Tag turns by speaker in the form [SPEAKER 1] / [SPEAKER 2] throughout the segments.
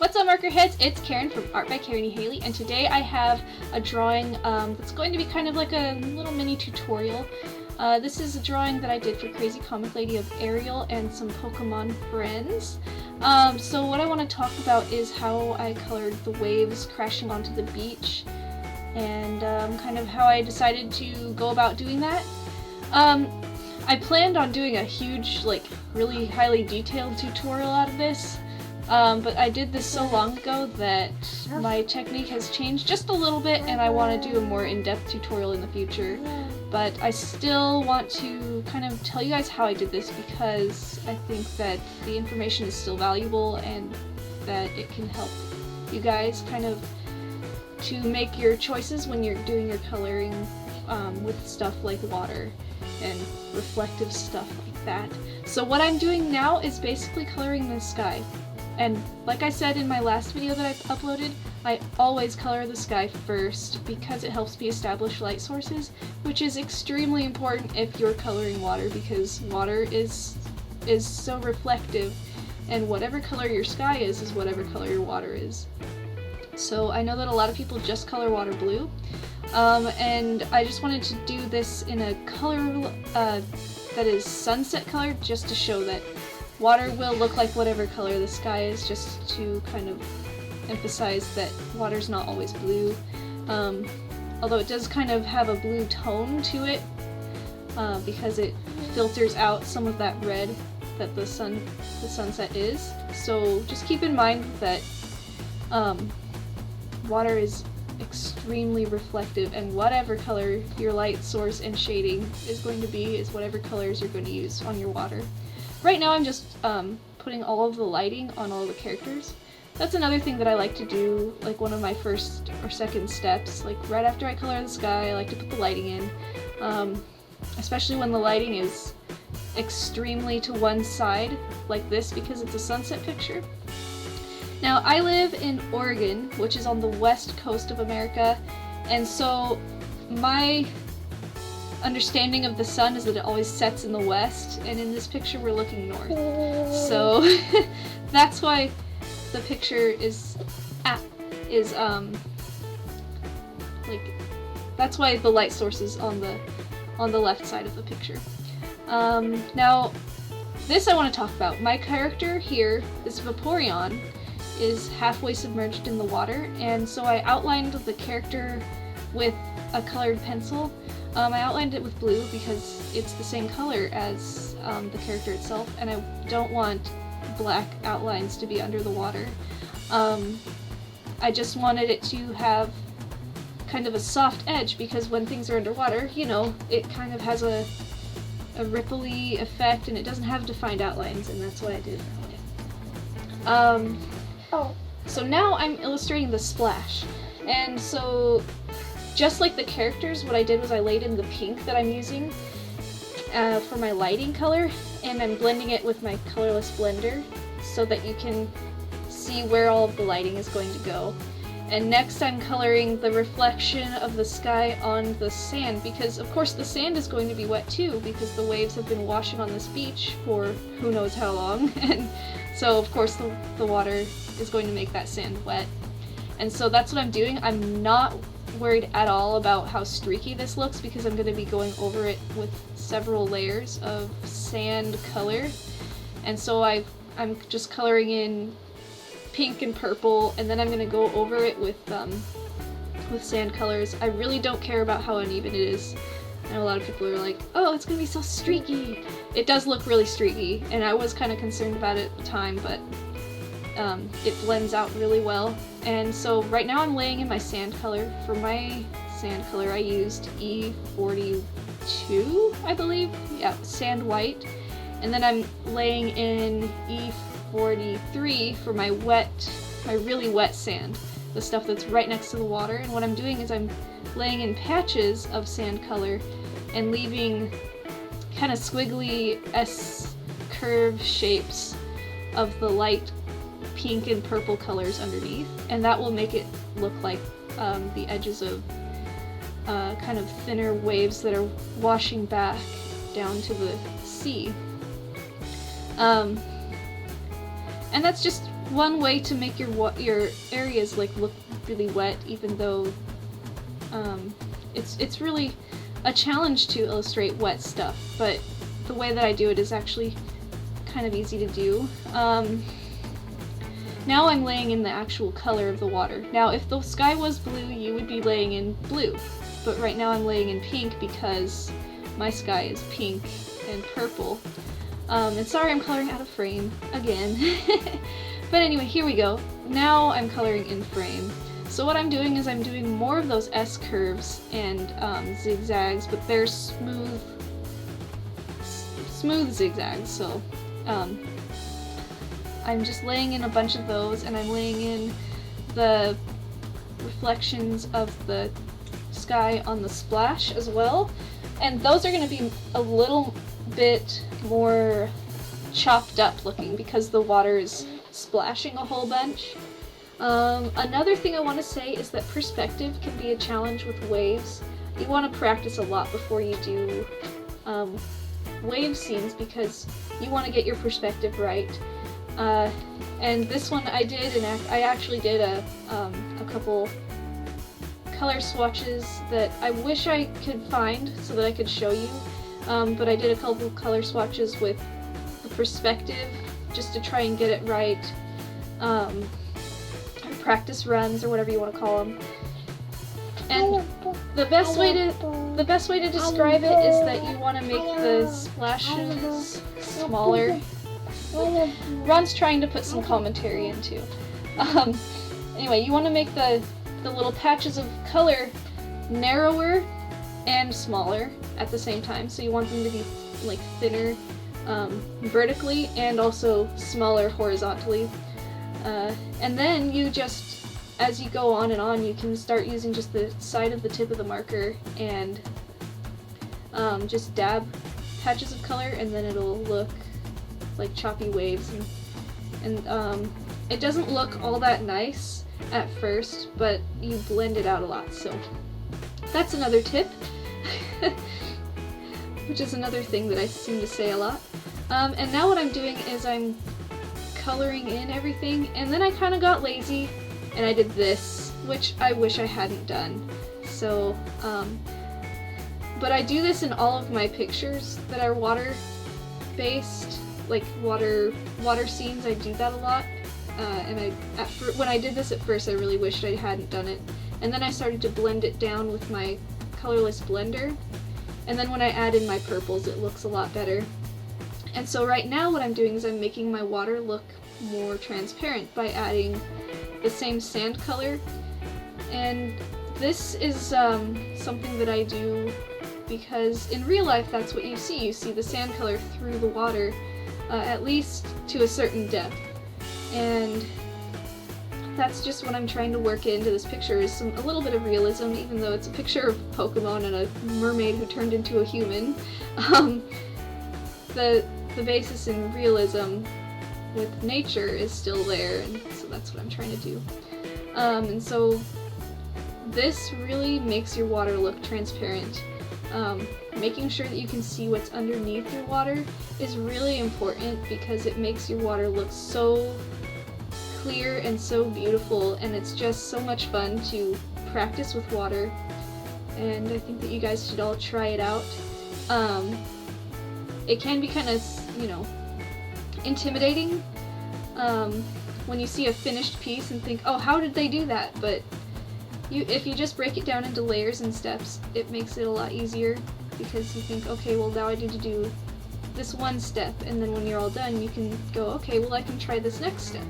[SPEAKER 1] What's up, Markerheads? It's Karen from Art by Karen E. Haley, and today I have a drawing that's going to be kind of like a little mini tutorial. This is a drawing that I did for Crazy Comic Lady of Ariel and some Pokemon friends. So what I want to talk about is how I colored the waves crashing onto the beach, and kind of how I decided to go about doing that. I planned on doing a huge, like, really highly detailed tutorial out of this. But I did this so long ago that my technique has changed just a little bit, and I want to do a more in-depth tutorial in the future. But I still want to kind of tell you guys how I did this because I think that the information is still valuable and that it can help you guys kind of to make your choices when you're doing your coloring with stuff like water and reflective stuff like that. So what I'm doing now is basically coloring the sky. And like I said in my last video that I've uploaded, I always color the sky first because it helps me establish light sources, which is extremely important if you're coloring water because water is so reflective, and whatever color your sky is whatever color your water is. So I know that a lot of people just color water blue, and I just wanted to do this in a color that is sunset color just to show that water will look like whatever color the sky is, just to kind of emphasize that water's not always blue. Although it does kind of have a blue tone to it because it filters out some of that red that the sunset is. So just keep in mind that water is extremely reflective, and whatever color your light source and shading is going to be is whatever colors you're going to use on your water. Right now I'm just putting all of the lighting on all the characters. That's another thing that I like to do, like one of my first or second steps. Like right after I color the sky, I like to put the lighting in, especially when the lighting is extremely to one side, like this, because it's a sunset picture. Now I live in Oregon, which is on the west coast of America, and so my understanding of the sun is that it always sets in the west, and in this picture we're looking north. So that's why the picture that's why the light source is on the left side of the picture. Now this I want to talk about. My character here, this Vaporeon, is halfway submerged in the water, and so I outlined the character with a colored pencil. I outlined it with blue because it's the same color as the character itself, and I don't want black outlines to be under the water. I just wanted it to have kind of a soft edge because when things are underwater, you know, it kind of has a ripply effect and it doesn't have defined outlines, and that's why I did it that way. So now I'm illustrating the splash, and so just like the characters, what I did was I laid in the pink that I'm using for my lighting color, and I'm blending it with my colorless blender so that you can see where all of the lighting is going to go. And next I'm coloring the reflection of the sky on the sand, because of course the sand is going to be wet too because the waves have been washing on this beach for who knows how long, and so of course the water is going to make that sand wet. And so that's what I'm doing. I'm not worried at all about how streaky this looks because I'm going to be going over it with several layers of sand color, and so I'm just coloring in pink and purple, and then I'm going to go over it with sand colors. I really don't care about how uneven it is. I know a lot of people are like, oh, it's going to be so streaky. It does look really streaky, and I was kind of concerned about it at the time, but it blends out really well. And so right now I'm laying in my sand color. For my sand color I used E42, I believe. Yeah, sand white. And then I'm laying in E43 for my really wet sand, the stuff that's right next to the water. And what I'm doing is I'm laying in patches of sand color and leaving kind of squiggly S-curve shapes of the light pink and purple colors underneath, and that will make it look like the edges of kind of thinner waves that are washing back down to the sea. And that's just one way to make your areas like look really wet, even though it's really a challenge to illustrate wet stuff, but the way that I do it is actually kind of easy to do. Now I'm laying in the actual color of the water. Now if the sky was blue, you would be laying in blue, but right now I'm laying in pink because my sky is pink and purple. And sorry I'm coloring out of frame again. But anyway, here we go. Now I'm coloring in frame. So what I'm doing is I'm doing more of those S curves and zigzags, but they're smooth zigzags. So I'm just laying in a bunch of those, and I'm laying in the reflections of the sky on the splash as well. And those are going to be a little bit more chopped up looking because the water is splashing a whole bunch. Another thing I want to say is that perspective can be a challenge with waves. You want to practice a lot before you do wave scenes because you want to get your perspective right. And this one I did, and I actually did a couple color swatches that I wish I could find so that I could show you. But I did a couple color swatches with the perspective just to try and get it right. Practice runs or whatever you want to call them. And the best way to describe it is that you want to make the splashes smaller. Ron's trying to put some commentary into. Anyway, you want to make the little patches of color narrower and smaller at the same time. So you want them to be like thinner vertically and also smaller horizontally. And then you just, as you go on and on, you can start using just the side of the tip of the marker and just dab patches of color, and then it'll look like choppy waves. And it doesn't look all that nice at first, but you blend it out a lot. So that's another tip, which is another thing that I seem to say a lot. And now what I'm doing is I'm coloring in everything, and then I kind of got lazy and I did this, which I wish I hadn't done. So, but I do this in all of my pictures that are water based, like water scenes. I do that a lot, and when I did this at first, I really wished I hadn't done it, and then I started to blend it down with my colorless blender, and then when I add in my purples, it looks a lot better. And so right now what I'm doing is I'm making my water look more transparent by adding the same sand color. And this is something that I do because in real life that's what you see. You see the sand color through the water, at least to a certain depth. And that's just what I'm trying to work into this picture, is a little bit of realism, even though it's a picture of Pokemon and a mermaid who turned into a human. The basis in realism with nature is still there, and so that's what I'm trying to do. And so this really makes your water look transparent. Making sure that you can see what's underneath your water is really important because it makes your water look so clear and so beautiful, and it's just so much fun to practice with water, and I think that you guys should all try it out. It can be kind of, intimidating when you see a finished piece and think, oh, how did they do that? But if you just break it down into layers and steps, it makes it a lot easier, because you think, okay, well now I need to do this one step, and then when you're all done, you can go, okay, well I can try this next step.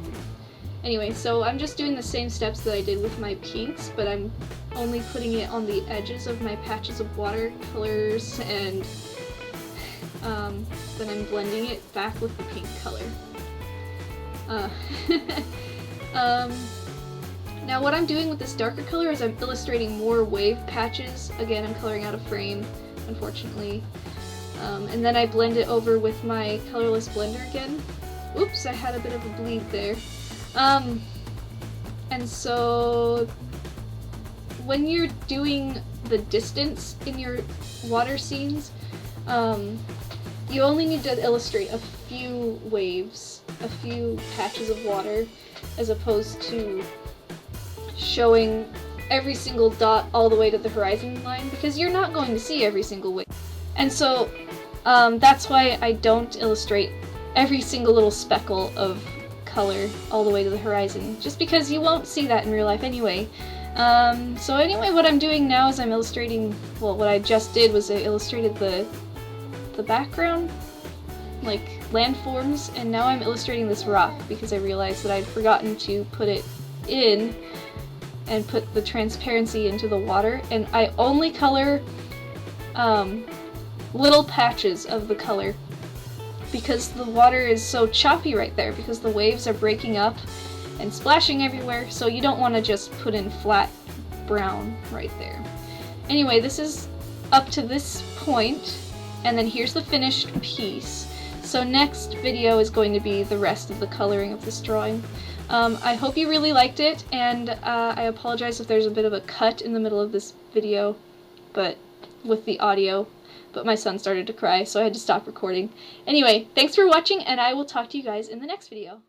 [SPEAKER 1] Anyway, so I'm just doing the same steps that I did with my pinks, but I'm only putting it on the edges of my patches of watercolors, and then I'm blending it back with the pink color. Now what I'm doing with this darker color is I'm illustrating more wave patches. Again, I'm coloring out of frame, unfortunately. And then I blend it over with my colorless blender again. Oops, I had a bit of a bleed there. And so when you're doing the distance in your water scenes, you only need to illustrate a few waves a few patches of water as opposed to showing every single dot all the way to the horizon line, because you're not going to see every single wave. And so that's why I don't illustrate every single little speckle of color all the way to the horizon, just because you won't see that in real life anyway. So anyway, what I'm doing now is I'm illustrating, well, what I just did was I illustrated the background, like landforms, and now I'm illustrating this rock because I realized that I'd forgotten to put it in and put the transparency into the water, and I only color little patches of the color because the water is so choppy right there, because the waves are breaking up and splashing everywhere, so you don't want to just put in flat brown right there. Anyway, this is up to this point, and then here's the finished piece. So next video is going to be the rest of the coloring of this drawing. I hope you really liked it, and I apologize if there's a bit of a cut in the middle of this video, but with the audio, but my son started to cry, so I had to stop recording. Anyway, thanks for watching, and I will talk to you guys in the next video.